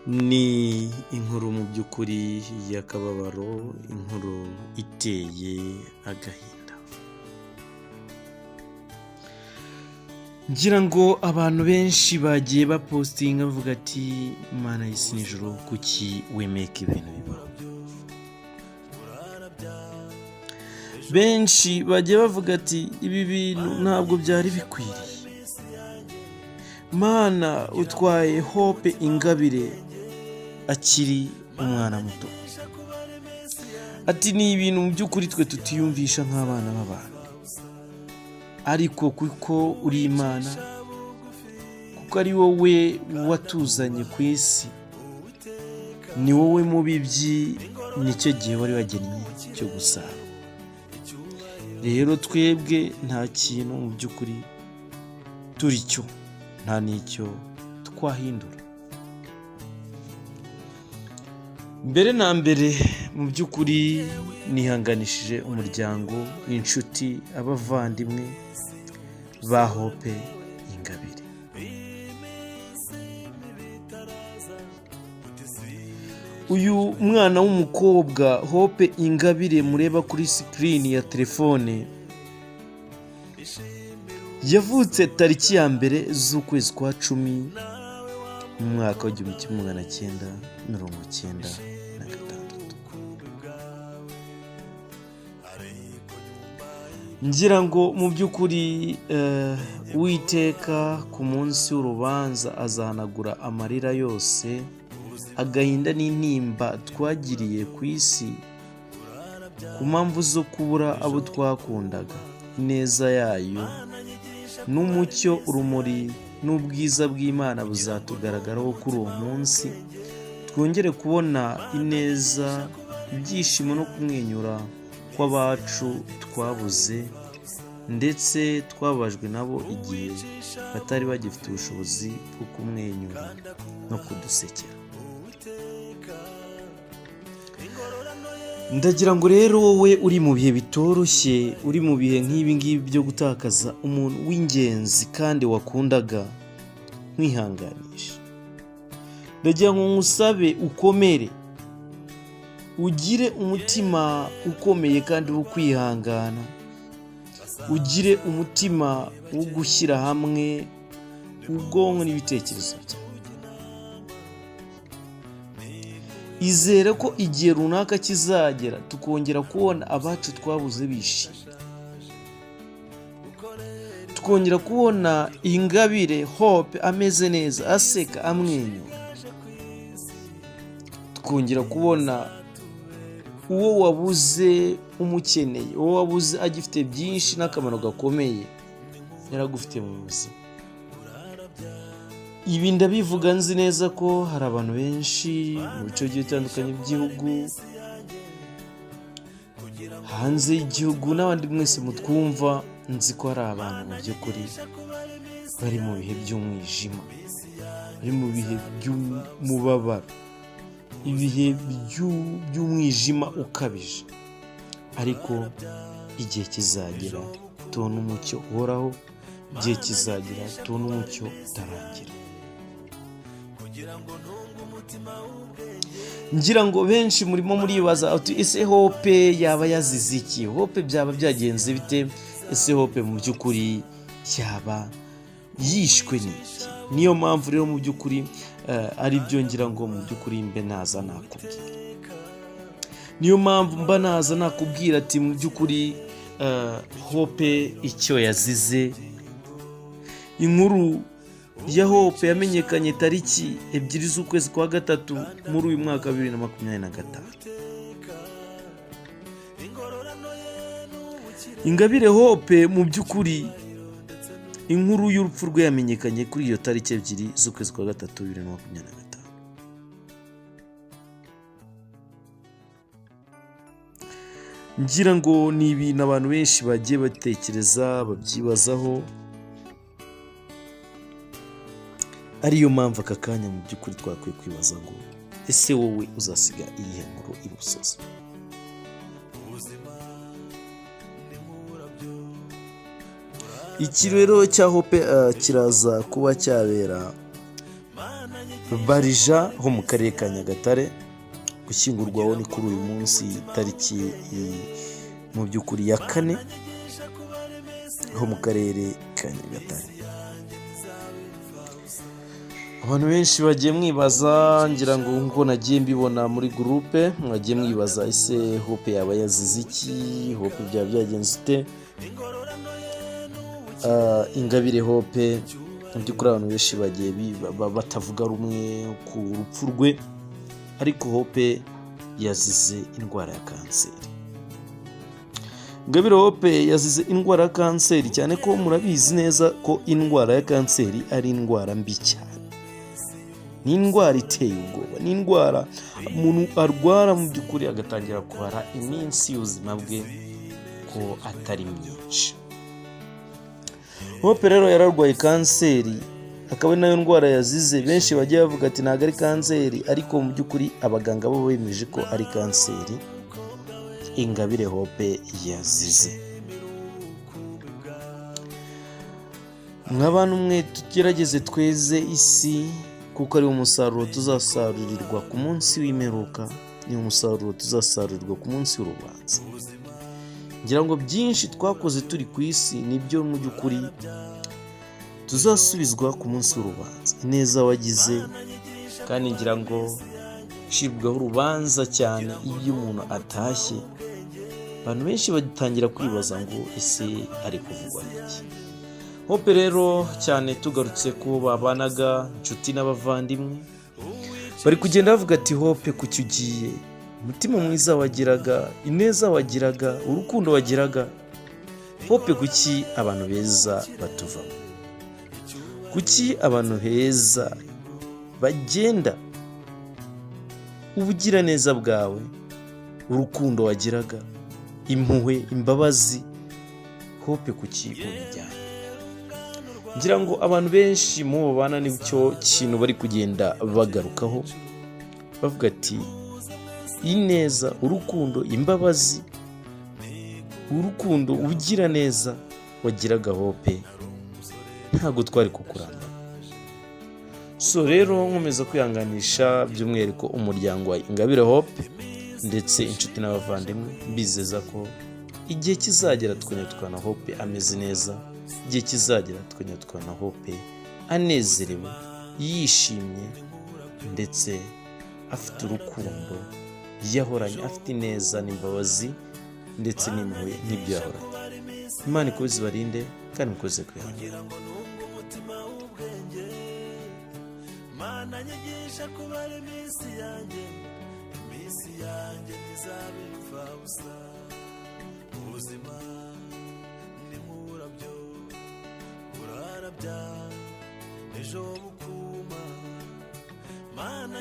Ni inkuru mu by'ukuri y'akababaro, inkuru iteye agahinda. Ngira ngo abantu benshi bagiye bapostinga bavuga ati Mana y'isi n'ijuru kuki wemeka ibintu bibaho. Benshi bagiye bavuga ati ibi bintu ntabwo byari bikwiriye. Mana utwaye Hope Ingabire akiri umwana muto. Ati ni ibintu mu by'ukuri twe tutiyumvisha nk'abana b'abantu. Ariko kuko uri Imana, kuko ari wowe watuzanye ku isi, ni wowe mubibyi, nicyo gihe wari wagennye cyo gusara. Rero twebwe nta kintu mu by'ukuri turi cyo, nta n'icyo twahindura. Mbere na mbere mu by'ukuri nihanganishije umuryango, inshuti, abavandimwe ba Hope Ingabire. Uyu mwana w'umukobwa Hope Ingabire mureba kuri screen ya telefone yavutse tariki ya mbere z'ukwezi kwa 10 mu mwaka wa 1996. Ngira ngo mu by'ukuri Uwiteka ku munsi w'urubanza azahanagura amarira yose, agahinda n'intimba twagiriye ku isi ku mpamvu zo kubura abo twakundaga. Ineza yayo n'umucyo, urumuri n'ubwiza bw'Imana buzatugaragaraho kuri uwo munsi, twongere kubona ineza, ibyishimo no kumwenyura kw'abacu twabuze ndetse twabajwe nabo igihe batari bagifite ubushobozi bwo kumwenyura no kudusekera. Ndagira ngo rero wowe uri mu bihe bitoroshye, uri mu bihe nk'ibi ngibi byo gutakaza umuntu w'ingenzi kandi wakundaga, nkwihanganisha. Ndagira ngo ngusabe ukomere, ugire umutima ukomeye kandi wo kwihangana, ugire umutima wo gushyira hamwe ubwonko n'ibitekerezo byawe. Izere ko igihe runaka kizagera tukongera kubona abacu twabuze bishimye, tukongera kubona Ingabire Hope ameze neza, aseka, amwenyura, tukongera kubona uwo wabuze umukeneye, uwo wabuze agifite byinshi n'akamaro gakomeye yaragufite mu buzima. Ibi ndabivuga nzi neza ko hari abantu benshi mu bice bigiye bitandukanye by'igihugu, hanze y'igihugu, n'abandi mwese mutwumva, nzi ko hari abantu mu by'ukuri bari mu bihe by'umwijima, bari mu bihe by'umubabaro, ibihe by'umwijima ukabije. Ariko igihe kizagera tubona umucyo uhoraho, igihe kizagera tubona umucyo utarangira. Ngira ngo benshi murimo muribaza ati ese Hope yaba yazize iki? Hope byaba byagenze bite? Ese Hope mu by'ukuri yaba yishwe n'iki? Niyo mpamvu rero mu by'ukuri ari byo ngira ngo mu by'ukuri mbe naza nakubwira. Niyo mpamvu mba naza nakubwira ati mu by'ukuri Hope icyo yazize. Inkuru ya Hope yamenyekanye tariki 2 z'ukwezi kwa 3 muri uyu mwaka 2025. Ingabire Hope mu by'ukuri inkuru y'urupfu rwe yamenyekanye kuri iyo tariki 2 z'ukwezi kwa 3 2025. Ngira ngo ni ibintu abantu benshi bagiye batekereza, babyibazaho. Ariyo mpamvu aka kanya mu by'ukuri twakwiye kwibaza ngo ese wowe uzasiga iyihe nkuru ibusozi? Ikirero cya Hope kiraza kuba cyabera Barija ho mu karere ka Nyagatare. Gushyingurwaho ni kuri uyu munsi tariki mu by'ukuri ya 4 ho mu karere ka Nyagatare. Abantu benshi bagiye mwibaza, ngira ngo ngo nagiye mbibona muri groupe, mwagiye mwibaza ese Hope yaba yazize iki, Hope byagenze ute? Ingabire Hope by'ukuri abantu benshi bagiye batavuga rumwe ku rupfu rwe, ariko Hope yazize indwara ya kanseri. Ingabire Hope yazize indwara ya kanseri, cyane ko murabizi neza ko indwara ya kanseri ari indwara mbi cyane. Ni indwara iteye ubwoba, ni indwara umuntu arwara mu by'ukuri agatangira kubara iminsi y'ubuzima bwe ko atari myinshi. Hope rero yararwaye kanseri, akaba nayo ndwara yazize. Benshi bagiye bavuga ati ntabwo ari kanseri, ariko mu by'ukuri abaganga bo bemeje ko ari kanseri Ingabire Hope yazize. Nk'abantu mwe tugerageze tweze isi, kuko ari umusaruro tuzasarurirwa ku munsi w'imperuka, ni umusaruro tuzasarurirwa ku munsi w'urubanza. Ngira ngo byinshi twakoze turi ku isi nibyo mu by'ukuri tuzasubizwa ku munsi w'urubanza. Ineza wagize, kandi ngira ngo ucibwaho urubanza cyane iyo umuntu atashye. Abantu benshi batangira kwibaza ngo ese ari kuvugwa iki? Hope rero cyane tugarutse ko babanaga inshuti n'abavandimwe, bari kugenda bavuga ati Hope kuki ugiye, umutima mwiza wagiraga, ineza wagiraga, urukundo wagiraga. Hope kuki abantu beza batuvamo, kuki abantu heza bagenda, ubugira neza bwawe, urukundo wagiraga, impuhwe, imbabazi, Hope kuki ubijyana? Ngira ngo abantu benshi mu babana n'icyo kintu bari kugenda bagarukaho, bavuga ati ineza, urukundo, imbabazi, urukundo, ubugira neza wagiraga Hope ntabwo twari kukuramba. So rero nkomeza kwihanganisha by'umwihariko umuryango wa Ingabire Hope ndetse inshuti n'abavandimwe, mbizeza ko igihe kizagera tukanyatwana Hope ameze neza, igihe kizagera tukanyatwana Hope anezerewe, yishimye, ndetse afite urukundo yahoranye, afite ineza n'imbabazi ndetse n'impuhwe nk'ibyo yahoranye. Imana ikomeze ibarinde kandi mukoze kwihangana. Mana nyigisha kubara iminsi yanjye ntizabipfa busa. Ubuzima ni nk'uburabyo burarabya ejo bukuma. Mana